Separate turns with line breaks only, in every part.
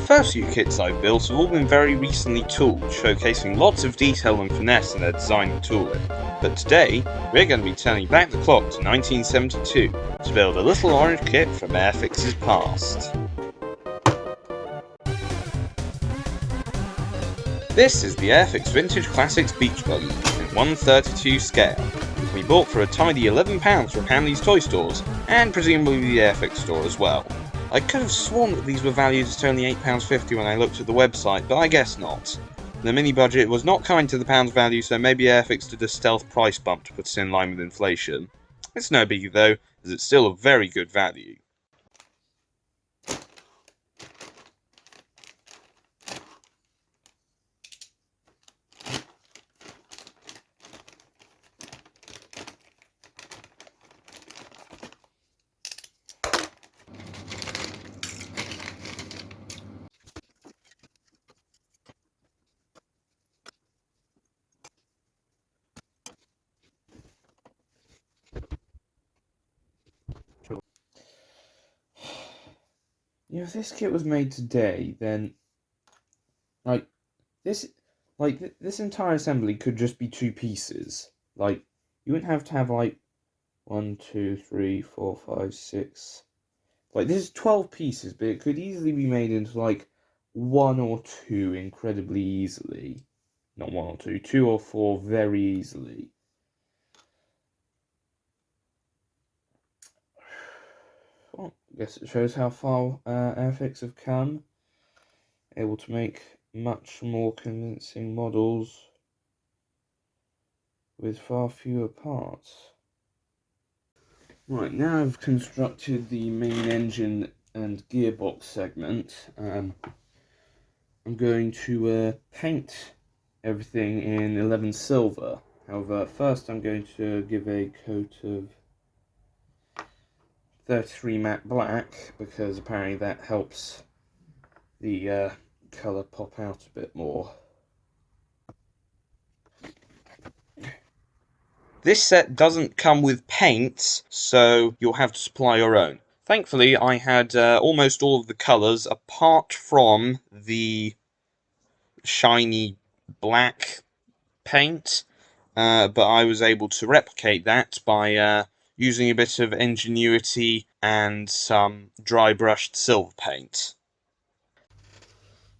first few kits I've built have all been very recently tooled, showcasing lots of detail and finesse in their design and tooling. But today, we're going to be turning back the clock to 1972 to build a little orange kit from Airfix's past. This is the Airfix Vintage Classics Beach Buggy in 1/32 scale. We bought for a tidy £11 from Hamley's toy stores, and presumably the Airfix store as well. I could have sworn that these were valued at only £8.50 when I looked at the website, but I guess not. The mini budget was not kind to the pound's value, so maybe Airfix did a stealth price bump to put us in line with inflation. It's no biggie though, as it's still a very good value.
If this kit was made today, then this entire assembly could just be 2 pieces. You wouldn't have to have 1, 2, 3, 4, 5, 6. This is 12 pieces, but it could easily be made into 1 or 2 incredibly easily. Not 1 or 2, 2 or 4 very easily. Well, I guess it shows how far Airfix have come. Able to make much more convincing models with far fewer parts. Right, now I've constructed the main engine and gearbox segment. I'm going to paint everything in 11 silver. However, first I'm going to give a coat of 33 matte black, because apparently that helps the colour pop out a bit more.
This set doesn't come with paints, so you'll have to supply your own. Thankfully, I had almost all of the colours apart from the shiny black paint, but I was able to replicate that by using a bit of ingenuity and some dry brushed silver paint.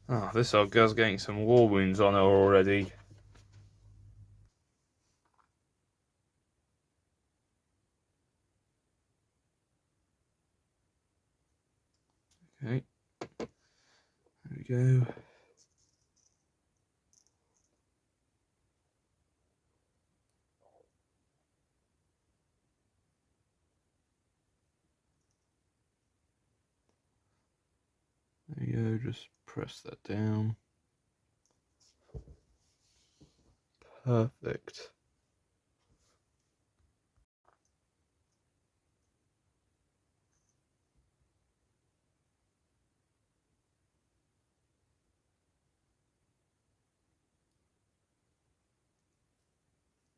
Oh, this old girl's getting some war wounds on her already. Okay, there we go. There you go, just press that down. Perfect.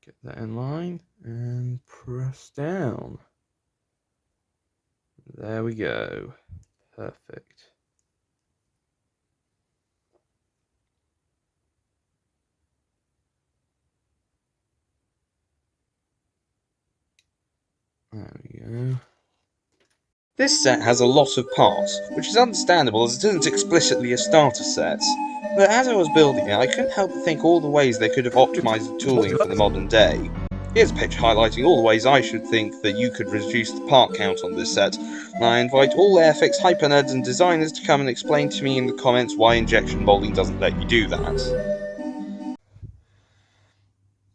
Get that in line and press down. There we go. Perfect. There we go.
This set has a lot of parts, which is understandable as it isn't explicitly a starter set. But as I was building it, I couldn't help but think all the ways they could have optimised the tooling for the modern day. Here's a picture highlighting all the ways I should think that you could reduce the part count on this set, and I invite all Airfix hypernerds and designers to come and explain to me in the comments why injection molding doesn't let you do that.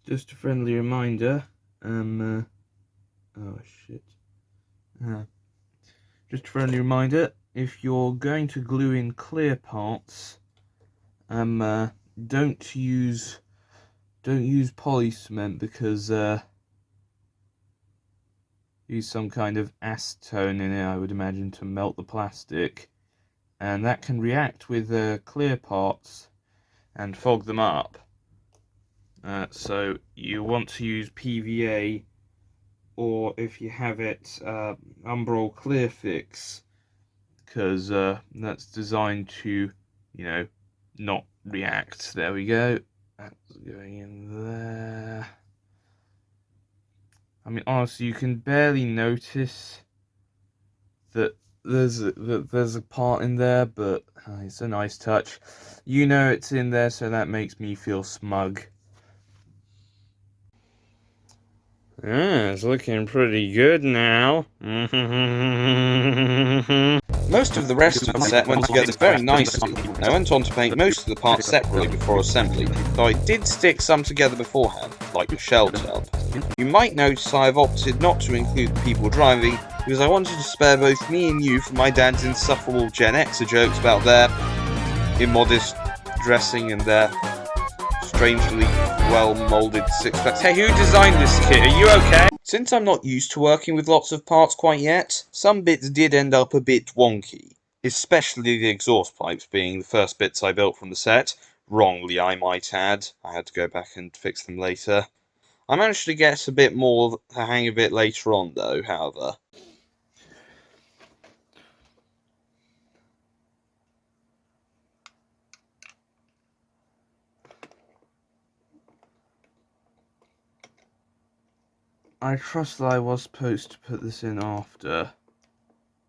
Just a friendly reminder, oh shit. Just a friendly reminder, if you're going to glue in clear parts, don't use poly cement, because use some kind of acetone in it, I would imagine, to melt the plastic, and that can react with clear parts and fog them up. So you want to use PVA, or if you have it, Umbral Clear Fix, because that's designed to not react. There we go. That's going in there. I mean, honestly, you can barely notice that there's a part in there, but it's a nice touch. It's in there, so that makes me feel smug. It's looking pretty good now.
Most of the rest of the set went together very nicely, and I went on to paint most of the parts separately before assembly, though I did stick some together beforehand, like the shell tub. You might notice I have opted not to include the people driving, because I wanted to spare both me and you from my dad's insufferable Gen Xer jokes about their immodest dressing and their strangely well-moulded six-packs. Hey, who designed this kit? Are you okay? Since I'm not used to working with lots of parts quite yet, some bits did end up a bit wonky, especially the exhaust pipes being the first bits I built from the set. Wrongly, I might add. I had to go back and fix them later. I managed to get a bit more the hang of it later on though, however.
I trust that I was supposed to put this in after,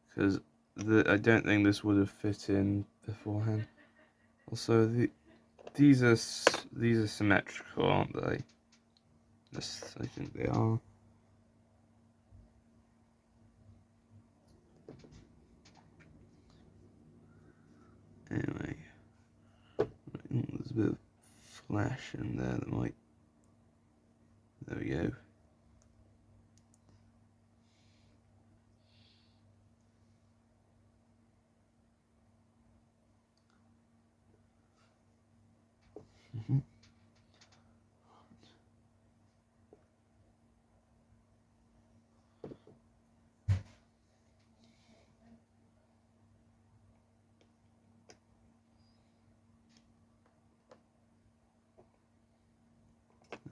because I don't think this would have fit in beforehand. Also, these are symmetrical, aren't they? Yes, I think they are. Anyway, there's a bit of flash in there that might. There we go.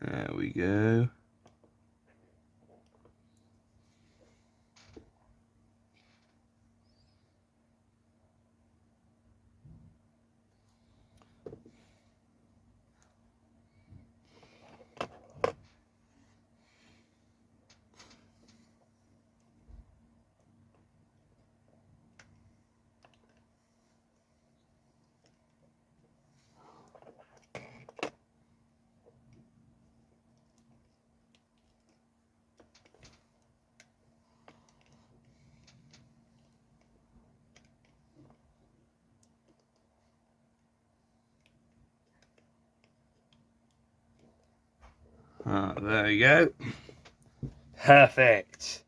There we go. There we go. Perfect.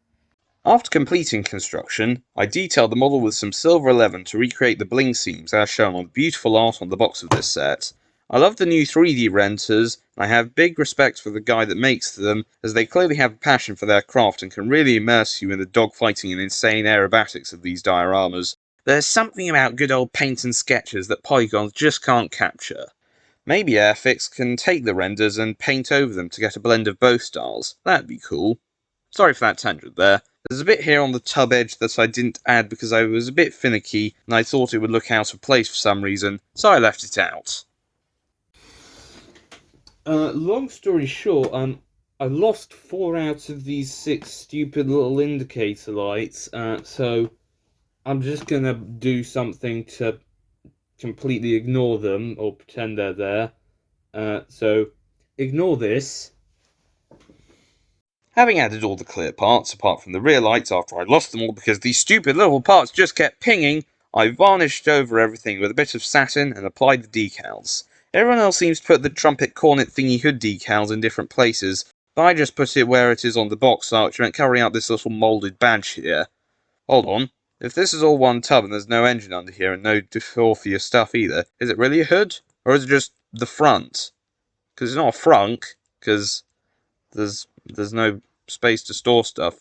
After completing construction, I detailed the model with some silver 11 to recreate the bling seams as shown on the beautiful art on the box of this set. I love the new 3D renders, and I have big respect for the guy that makes them, as they clearly have a passion for their craft and can really immerse you in the dogfighting and insane aerobatics of these dioramas. There's something about good old paint and sketches that polygons just can't capture. Maybe Airfix can take the renders and paint over them to get a blend of both styles. That'd be cool. Sorry for that tangent there. There's a bit here on the tub edge that I didn't add because I was a bit finicky and I thought it would look out of place for some reason, so I left it out.
Long story short, I lost 4 out of these 6 stupid little indicator lights, so I'm just gonna do something to completely ignore them, or pretend they're there. So, ignore this.
Having added all the clear parts, apart from the rear lights after I lost them all because these stupid little parts just kept pinging, I varnished over everything with a bit of satin and applied the decals. Everyone else seems to put the trumpet cornet thingy hood decals in different places, but I just put it where it is on the box art, which meant covering up this little moulded badge here. Hold on. If this is all one tub and there's no engine under here and no Orpheus stuff either, is it really a hood? Or is it just the front? Because it's not a frunk, because there's no space to store stuff.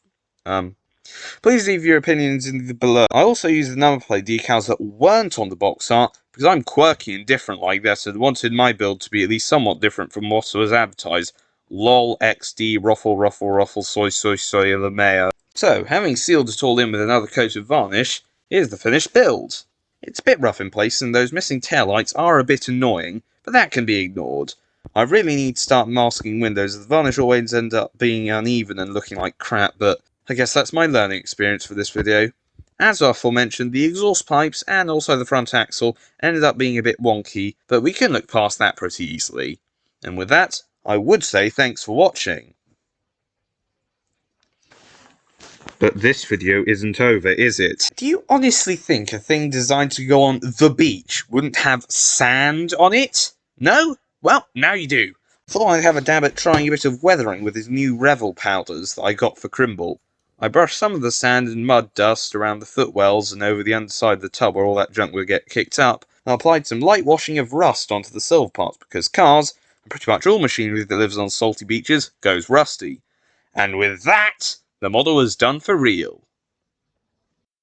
Please leave your opinions in the below. I also used the number plate decals that weren't on the box art, because I'm quirky and different like this and wanted my build to be at least somewhat different from what was advertised. LOL XD ruffle ruffle ruffle soy soy soy LMAO. So, having sealed it all in with another coat of varnish, here's the finished build. It's a bit rough in place and those missing taillights are a bit annoying, but that can be ignored. I really need to start masking windows as the varnish always ends up being uneven and looking like crap, but I guess that's my learning experience for this video. As aforementioned, the exhaust pipes and also the front axle ended up being a bit wonky, but we can look past that pretty easily. And with that, I would say thanks for watching. But this video isn't over, is it? Do you honestly think a thing designed to go on the beach wouldn't have sand on it? No? Well, now you do. Thought I'd have a dab at trying a bit of weathering with his new Revel powders that I got for Crimble. I brushed some of the sand and mud dust around the footwells and over the underside of the tub where all that junk would get kicked up, and applied some light washing of rust onto the silver parts because cars, and pretty much all machinery that lives on salty beaches, goes rusty. And with that, the model is done for real.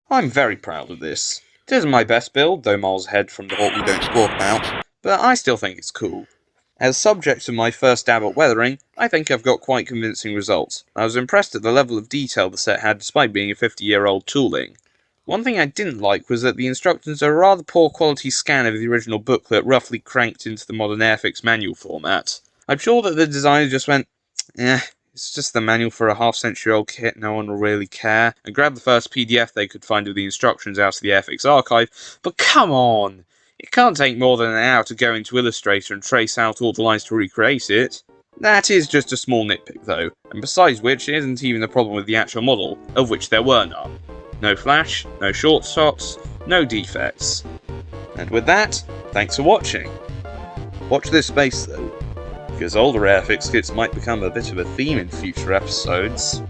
I'm very proud of this. It isn't my best build, though miles ahead from the Hawk we don't talk about, but I still think it's cool. As subject to my first dab at weathering, I think I've got quite convincing results. I was impressed at the level of detail the set had despite being a 50-year-old tooling. One thing I didn't like was that the instructions are a rather poor quality scan of the original booklet roughly cranked into the modern Airfix manual format. I'm sure that the designer just went, it's just the manual for a half-century-old kit, no one will really care, and grabbed the first PDF they could find with the instructions out of the Airfix archive, but come on! It can't take more than an hour to go into Illustrator and trace out all the lines to recreate it. That is just a small nitpick though, and besides which it isn't even a problem with the actual model, of which there were none. No flash, no short stops, no defects. And with that, thanks for watching. Watch this space though, because older Airfix kits might become a bit of a theme in future episodes.